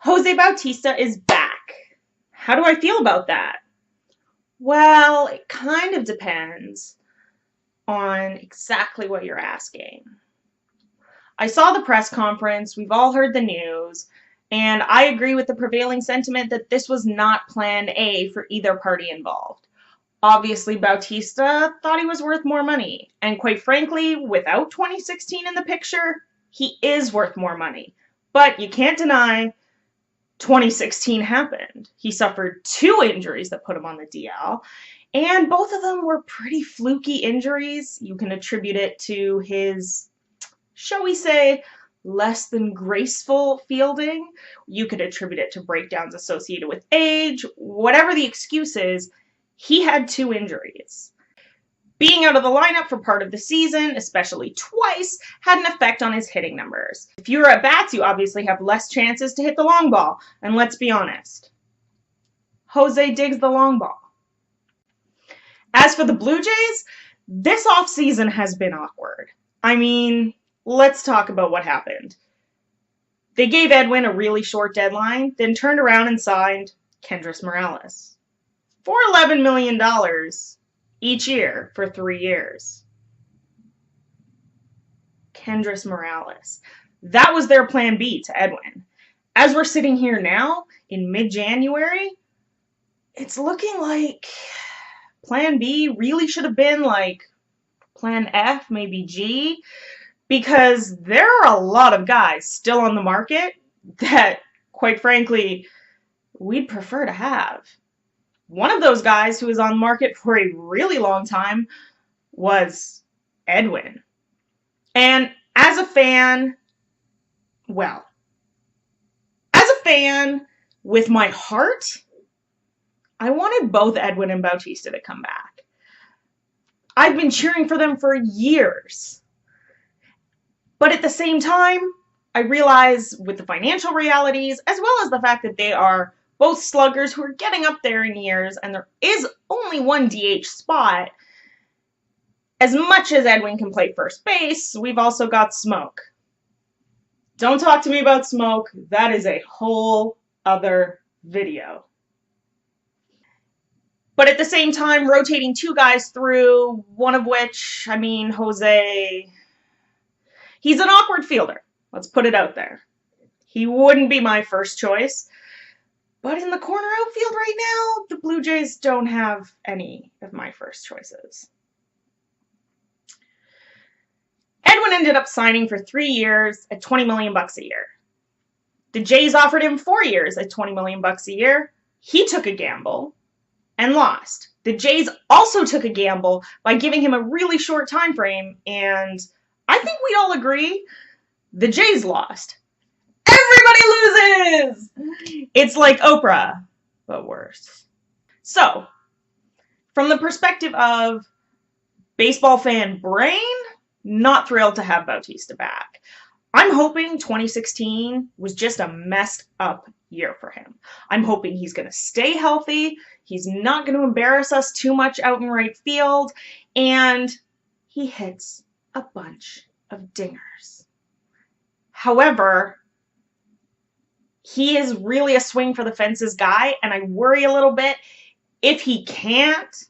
Jose Bautista is back. How do I feel about that? Well, it kind of depends on exactly what you're asking. I saw the press conference, we've all heard the news, and I agree with the prevailing sentiment that this was not plan A for either party involved. Obviously, Bautista thought he was worth more money, and quite frankly, without 2016 in the picture, he is worth more money. But you can't deny 2016 happened. He suffered 2 injuries that put him on the DL, and both of them were pretty fluky injuries. You can attribute it to his, shall we say, less than graceful fielding. You could attribute it to breakdowns associated with age. Whatever the excuse is, he had 2 injuries. Being out of the lineup for part of the season, especially twice, had an effect on his hitting numbers. If you're at bats, you obviously have less chances to hit the long ball. And let's be honest, Jose digs the long ball. As for the Blue Jays, this offseason has been awkward. I mean, let's talk about what happened. They gave Edwin a really short deadline, then turned around and signed Kendrys Morales for $11 million each year for 3 years. Kendrys Morales. That was their plan B to Edwin. As we're sitting here now, in mid-January, it's looking like plan B really should have been like plan F, maybe G, because there are a lot of guys still on the market that, quite frankly, we'd prefer to have. One of those guys who was on the market for a really long time was Edwin. And as a fan, well, as a fan with my heart, I wanted both Edwin and Bautista to come back. I've been cheering for them for years. But at the same time, I realize with the financial realities, as well as the fact that they are both sluggers who are getting up there in years, and there is only one DH spot, as much as Edwin can play first base, we've also got Smoke. Don't talk to me about Smoke. That is a whole other video. But at the same time, rotating 2 guys through, one of which, I mean, Jose, he's an awkward fielder. Let's put it out there. He wouldn't be my first choice. But in the corner outfield right now, the Blue Jays don't have any of my first choices. Edwin ended up signing for 3 years at $20 million a year. The Jays offered him 4 years at $20 million a year. He took a gamble and lost. The Jays also took a gamble by giving him a really short time frame, and I think we all agree the Jays lost. Everybody loses! It's like Oprah, but worse. So, from the perspective of baseball fan brain, not thrilled to have Bautista back. I'm hoping 2016 was just a messed up year for him. I'm hoping he's going to stay healthy, he's not going to embarrass us too much out in right field, and he hits a bunch of dingers. However, he is really a swing for the fences guy, and I worry a little bit if he can't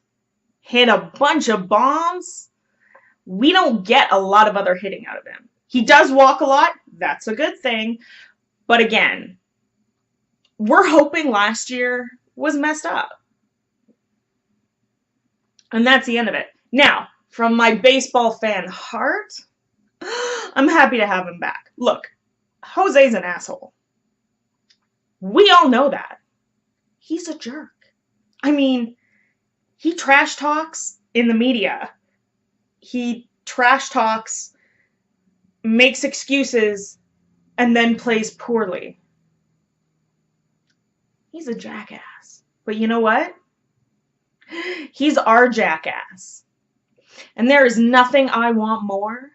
hit a bunch of bombs, we don't get a lot of other hitting out of him. He does walk a lot, that's a good thing, but again, we're hoping last year was messed up. And that's the end of it. Now, from my baseball fan heart, I'm happy to have him back. Look, Jose's an asshole. We all know that. He's a jerk. I mean, he trash talks in the media. He trash talks, makes excuses, and then plays poorly. He's a jackass. But you know what? He's our jackass. And there is nothing I want more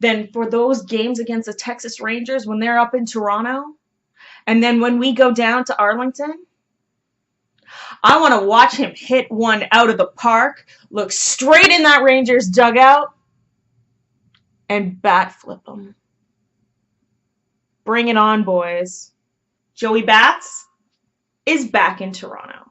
than for those games against the Texas Rangers when they're up in Toronto, and then when we go down to Arlington, I want to watch him hit one out of the park, look straight in that Rangers dugout, and bat flip them. Bring it on, boys. Joey Bats is back in Toronto.